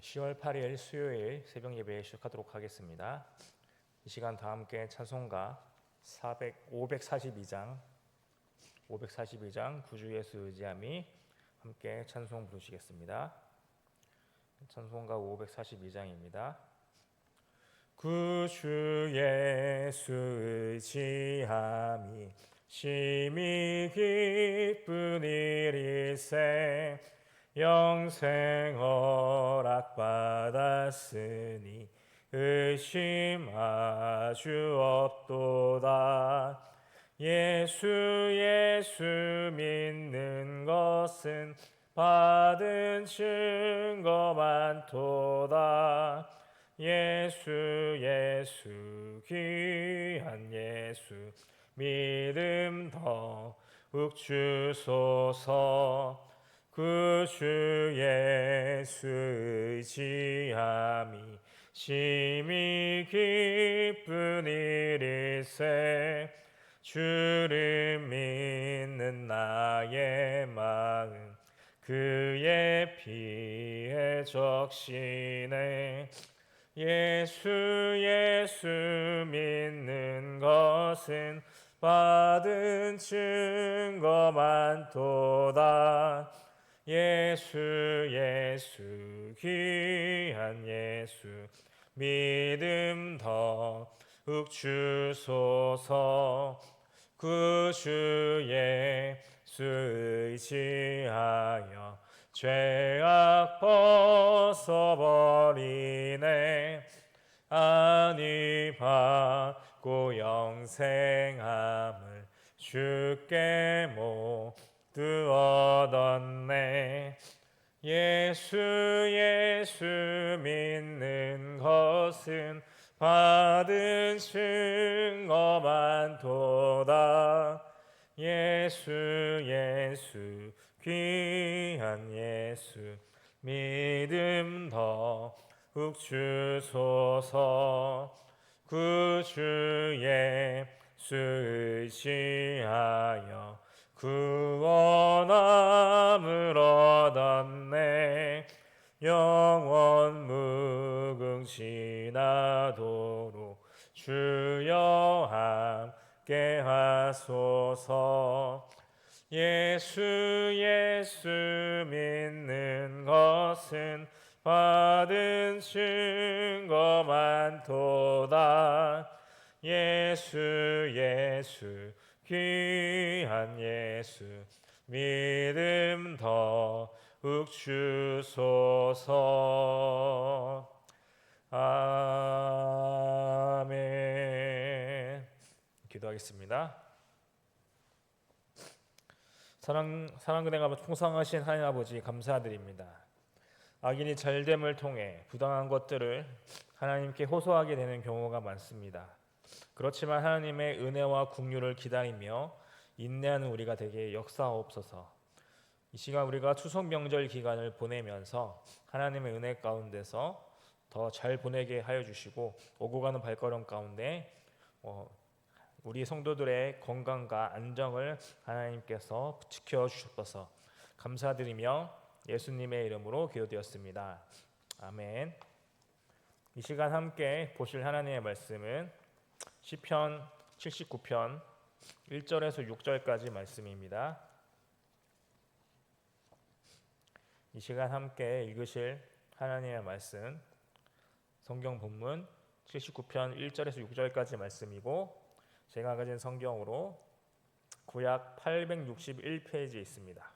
10월 8일 수요일 새벽 예배 시작하도록 하겠습니다. 이 시간 다 함께 찬송가 542장 구주 예수 의지함이 함께 찬송 부르시겠습니다. 찬송가 542장입니다. 구주 예수 의지함이 심히 기쁜 일일세 영생 허락받았으니 의심 아주 없도다. 예수 믿는 것은 받은 증거 많도다. 예수 귀한 예수 믿음 더욱 주소서. 구주 예수 의지함이 심히 기쁜 일일세 주를 믿는 나의 마음 그의 피에 적시네. 예수 믿는 것은 받은 증거 많도다. 예수 귀한 예수 믿음 더욱 주소서. 구주 예수 의지하여 죄악 벗어버리네. 안위 받고 영생함을 주께 모두 얻었네. 예수 믿는 것은 받은 증거 많도다. 예수 귀한 예수 믿음 더욱 주소서. 구주 예수 의지하여 구원함을 얻었네. 영원 무궁지나도록 주여 함께 하소서. 예수 믿는 것은 받은 증거 많도다. 예수 귀한 예수 믿음 더욱 주소서. 아멘. 기도하겠습니다. 사랑은혜가 풍성하신 하나님 아버지 감사드립니다. 악인이 잘됨을 통해 부당한 것들을 하나님께 호소하게 되는 경우가 많습니다. 그렇지만 하나님의 은혜와 긍휼을 기다리며 인내하는 우리가 되게 역사하옵소서. 이 시간 우리가 추석 명절 기간을 보내면서 하나님의 은혜 가운데서 더 잘 보내게 하여 주시고 오고 가는 발걸음 가운데 우리 성도들의 건강과 안정을 하나님께서 지켜 주셔서 감사드리며 예수님의 이름으로 기도되었습니다. 아멘. 이 시간 함께 보실 하나님의 말씀은 시편 79편 1절에서 6절까지 말씀입니다. 이 시간 함께 읽으실 하나님의 말씀 성경 본문 79편 1절에서 6절까지 말씀이고 제가 가진 성경으로 구약 861페이지에 있습니다.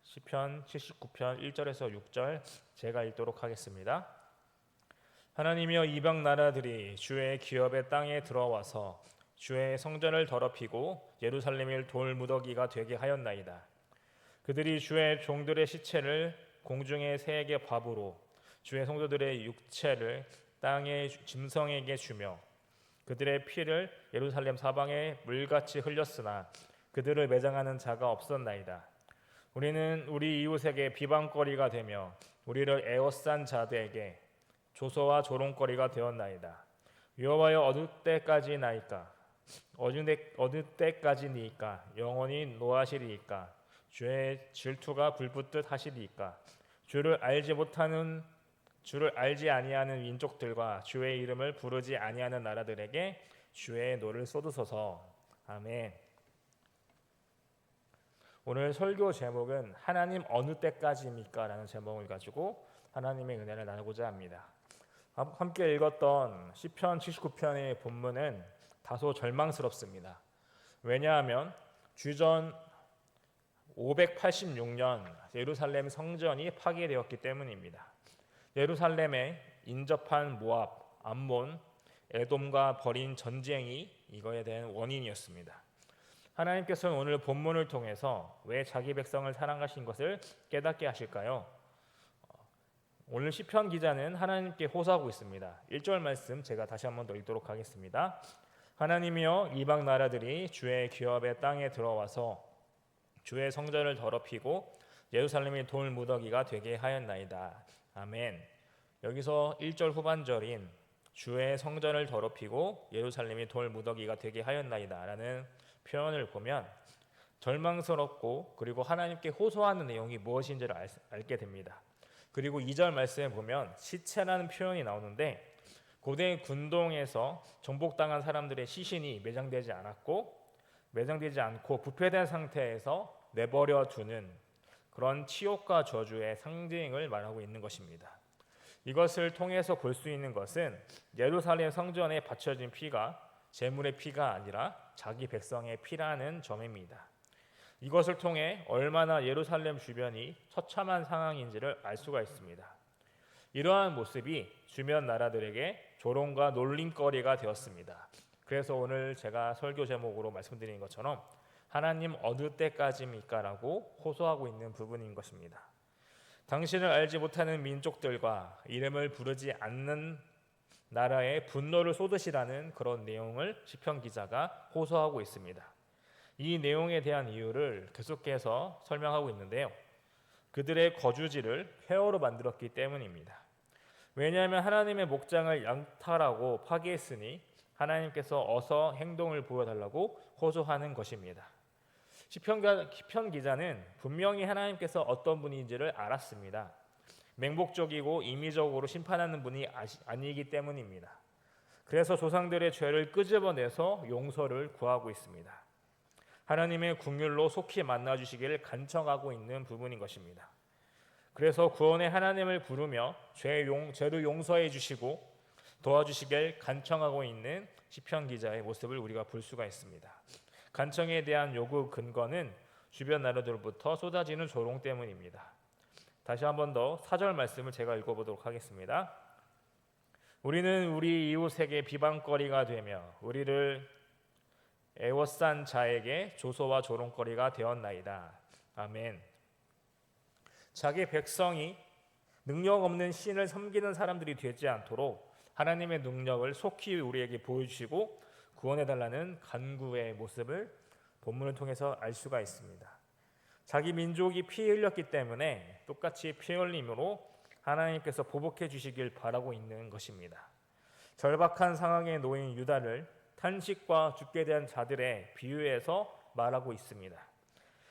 시편 79편 1절에서 6절 제가 읽도록 하겠습니다. 하나님이여 이방 나라들이 주의 기업의 땅에 들어와서 주의 성전을 더럽히고 예루살렘을 돌무더기가 되게 하였나이다. 그들이 주의 종들의 시체를 공중의 새에게 밥으로 주의 성도들의 육체를 땅의 짐승에게 주며 그들의 피를 예루살렘 사방에 물같이 흘렸으나 그들을 매장하는 자가 없었나이다. 우리는 우리 이웃에게 비방거리가 되며 우리를 에워싼 자들에게 조소와 조롱거리가 되었나이다. 여호와여 어느 때까지나이까? 어느 때까지니까? 영원히 노하시리이까? 주의 질투가 불붙듯 하시리이까? 주를 알지 아니하는 민족들과 주의 이름을 부르지 아니하는 나라들에게 주의 노를 쏟으소서. 아멘. 오늘 설교 제목은 하나님 어느 때까지입니까? 라는 제목을 가지고 하나님의 은혜를 나누고자 합니다. 함께 읽었던 시편 79편의 본문은 다소 절망스럽습니다. 왜냐하면 주전 586년 예루살렘 성전이 파괴되었기 때문입니다. 예루살렘에 인접한 모압, 암몬, 에돔과 벌인 전쟁이 이거에 대한 원인이었습니다. 하나님께서는 오늘 본문을 통해서 왜 자기 백성을 사랑하신 것을 깨닫게 하실까요? 오늘 시편 기자는 하나님께 호소하고 있습니다. 1절 말씀 제가 다시 한번 더 읽도록 하겠습니다. 하나님이여, 이방 나라들이 주의 기업의 땅에 들어와서 주의 성전을 더럽히고 예루살렘이 돌 무더기가 되게 하였나이다. 아멘. 여기서 1절 후반절인 주의 성전을 더럽히고 예루살렘이 돌 무더기가 되게 하였나이다 라는 표현을 보면 절망스럽고 그리고 하나님께 호소하는 내용이 무엇인지를 알게 됩니다. 그리고 2절 말씀에 보면 시체라는 표현이 나오는데 고대 군동에서 정복당한 사람들의 시신이 매장되지 않고 부패된 상태에서 내버려 두는 그런 치욕과 저주의 상징을 말하고 있는 것입니다. 이것을 통해서 볼 수 있는 것은 예루살렘 성전에 바쳐진 피가 제물의 피가 아니라 자기 백성의 피라는 점입니다. 이것을 통해 얼마나 예루살렘 주변이 처참한 상황인지를 알 수가 있습니다. 이러한 모습이 주변 나라들에게 조롱과 놀림거리가 되었습니다. 그래서 오늘 제가 설교 제목으로 말씀드린 것처럼 하나님 어느 때까지입니까? 라고 호소하고 있는 부분인 것입니다. 당신을 알지 못하는 민족들과 이름을 부르지 않는 나라에 분노를 쏟으시라는 그런 내용을 시편 기자가 호소하고 있습니다. 이 내용에 대한 이유를 계속해서 설명하고 있는데요. 그들의 거주지를 폐허로 만들었기 때문입니다. 왜냐하면 하나님의 목장을 양탈하고 파괴했으니 하나님께서 어서 행동을 보여달라고 호소하는 것입니다. 시편 기자는 분명히 하나님께서 어떤 분인지를 알았습니다. 맹목적이고 임의적으로 심판하는 분이 아니기 때문입니다. 그래서 조상들의 죄를 끄집어내서 용서를 구하고 있습니다. 하나님의 긍휼로 속히 만나주시기를 간청하고 있는 부분인 것입니다. 그래서 구원의 하나님을 부르며 죄를 용서해 주시고 도와주시길 간청하고 있는 시편 기자의 모습을 우리가 볼 수가 있습니다. 간청에 대한 요구 근거는 주변 나라들로부터 쏟아지는 조롱 때문입니다. 다시 한번 더 4절 말씀을 제가 읽어보도록 하겠습니다. 우리는 우리 이웃에게 비방거리가 되며 우리를 애워싼 자에게 조소와 조롱거리가 되었나이다. 아멘. 자기 백성이 능력 없는 신을 섬기는 사람들이 되지 않도록 하나님의 능력을 속히 우리에게 보여주시고 구원해달라는 간구의 모습을 본문을 통해서 알 수가 있습니다. 자기 민족이 피 흘렸기 때문에 똑같이 피 흘림으로 하나님께서 보복해 주시길 바라고 있는 것입니다. 절박한 상황에 놓인 유다를 탄식과 죽게 된 자들의 비유에서 말하고 있습니다.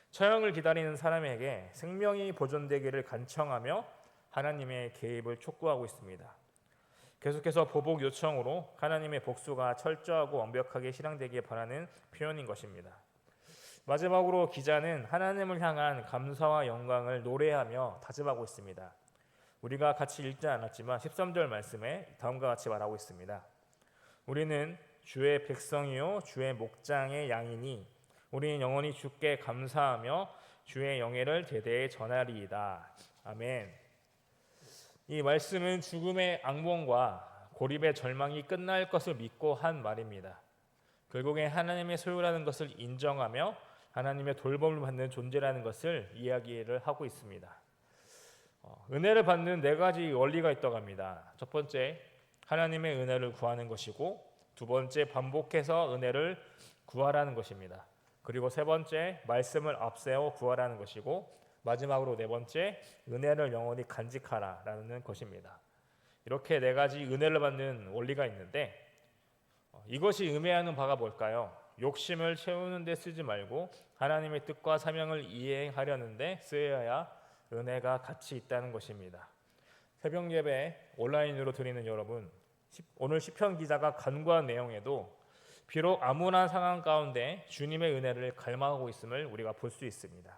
처형을 기다리는 사람에게 생명이 보존되기를 간청하며 하나님의 개입을 촉구하고 있습니다. 계속해서 보복 요청으로 하나님의 복수가 철저하고 완벽하게 실행되기를 바라는 표현인 것입니다. 마지막으로 기자는 하나님을 향한 감사와 영광을 노래하며 다짐하고 있습니다. 우리가 같이 읽지 않았지만 13절 말씀에 다음과 같이 말하고 있습니다. 우리는 주의 백성이요 주의 목장의 양이니 우리는 영원히 주께 감사하며 주의 영예를 대대에 전하리이다. 아멘. 이 말씀은 죽음의 악몽과 고립의 절망이 끝날 것을 믿고 한 말입니다. 결국에 하나님의 소유라는 것을 인정하며 하나님의 돌봄을 받는 존재라는 것을 이야기를 하고 있습니다. 은혜를 받는 4가지 원리가 있다고 합니다. 첫 번째, 하나님의 은혜를 구하는 것이고, 두 번째, 반복해서 은혜를 구하라는 것입니다. 그리고 세 번째, 말씀을 앞세워 구하라는 것이고, 마지막으로 4번째, 은혜를 영원히 간직하라라는 것입니다. 이렇게 4가지 은혜를 받는 원리가 있는데 이것이 의미하는 바가 뭘까요? 욕심을 채우는 데 쓰지 말고 하나님의 뜻과 사명을 이행하려는 데 쓰여야 은혜가 같이 있다는 것입니다. 새벽 예배 온라인으로 드리는 여러분, 오늘 시편 기자가 간구한 내용에도 비록 암울한 상황 가운데 주님의 은혜를 갈망하고 있음을 우리가 볼 수 있습니다.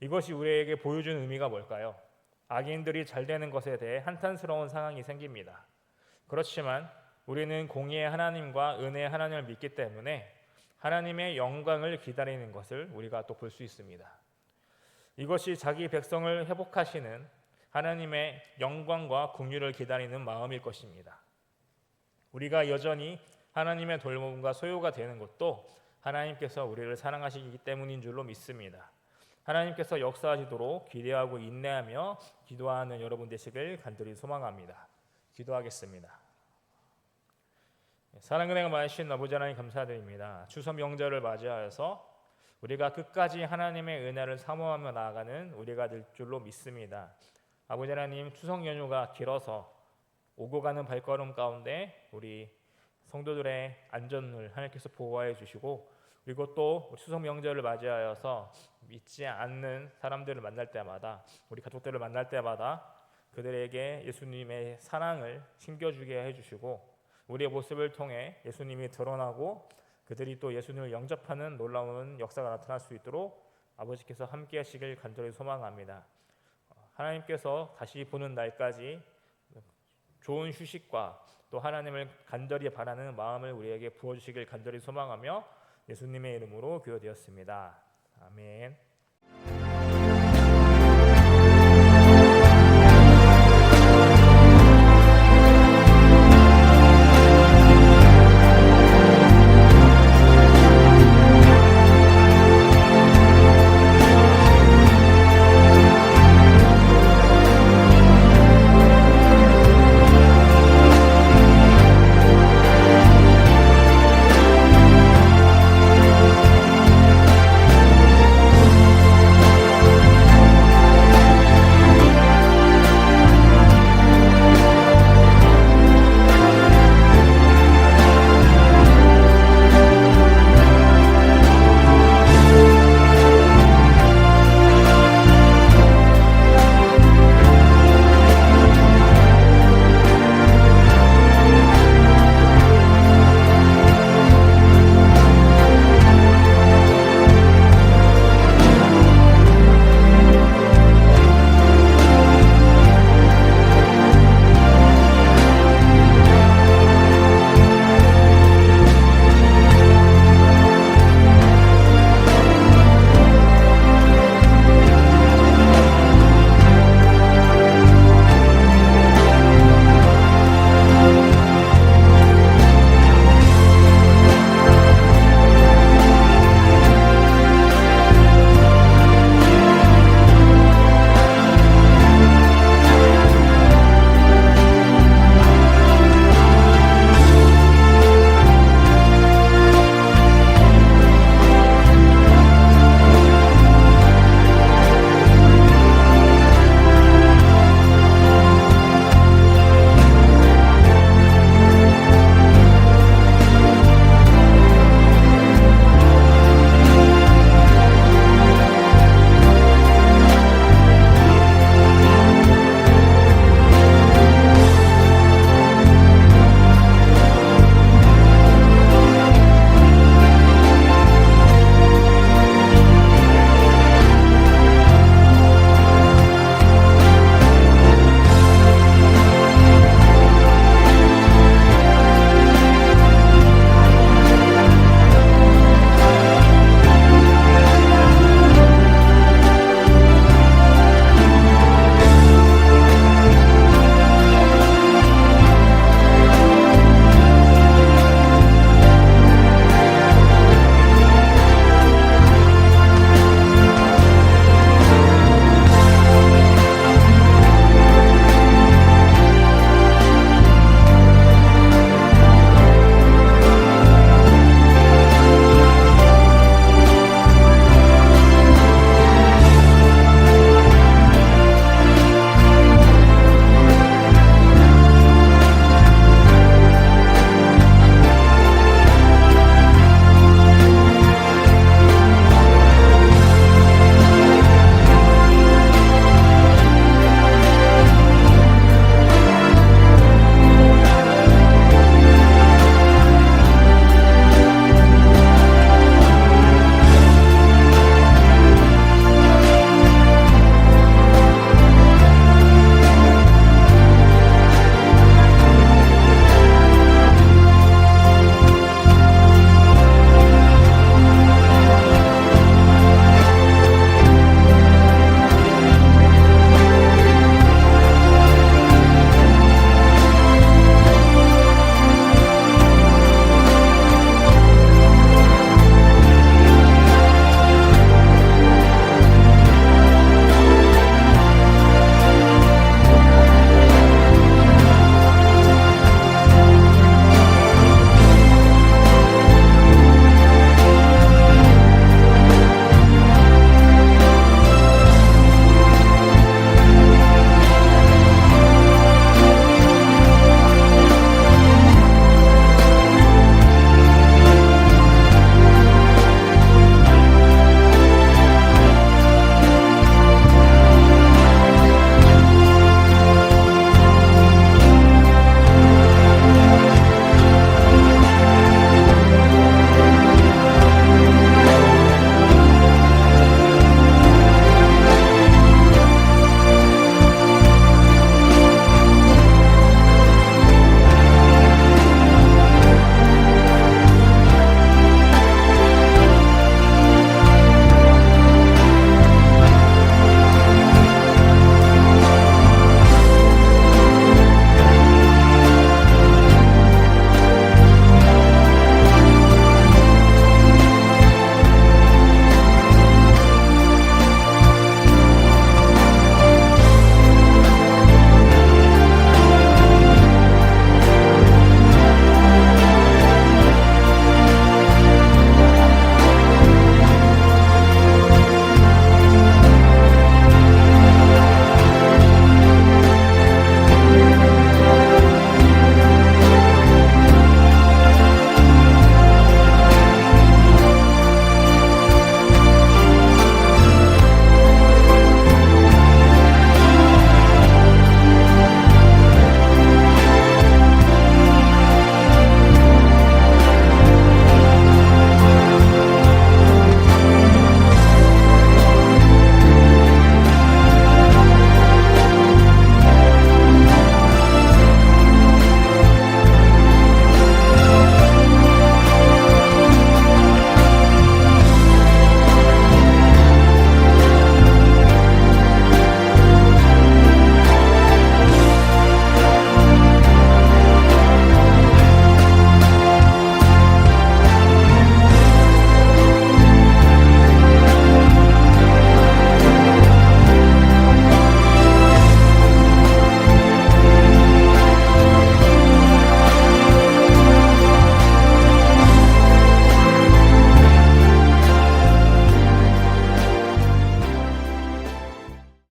이것이 우리에게 보여주는 의미가 뭘까요? 악인들이 잘 되는 것에 대해 한탄스러운 상황이 생깁니다. 그렇지만 우리는 공의의 하나님과 은혜의 하나님을 믿기 때문에 하나님의 영광을 기다리는 것을 우리가 또 볼 수 있습니다. 이것이 자기 백성을 회복하시는 하나님의 영광과 긍휼을 기다리는 마음일 것입니다. 우리가 여전히 하나님의 돌봄과 소유가 되는 것도 하나님께서 우리를 사랑하시기 때문인 줄로 믿습니다. 하나님께서 역사하시도록 기대하고 인내하며 기도하는 여러분 되시길 간절히 소망합니다. 기도하겠습니다. 사랑은혜가 많으신 아버지 하나님 감사드립니다. 추석 명절을 맞이하여서 우리가 끝까지 하나님의 은혜를 사모하며 나아가는 우리가 될 줄로 믿습니다. 아버지 하나님, 추석 연휴가 길어서 오고 가는 발걸음 가운데 우리 성도들의 안전을 하나님께서 보호해 주시고, 그리고 또 추석 명절을 맞이하여서 믿지 않는 사람들을 만날 때마다, 우리 가족들을 만날 때마다 그들에게 예수님의 사랑을 심겨주게 해주시고, 우리의 모습을 통해 예수님이 드러나고 그들이 또 예수님을 영접하는 놀라운 역사가 나타날 수 있도록 아버지께서 함께 하시길 간절히 소망합니다. 하나님께서 다시 보는 날까지 좋은 휴식과 또 하나님을 간절히 바라는 마음을 우리에게 부어주시길 간절히 소망하며 예수님의 이름으로 기도드렸습니다. 아멘.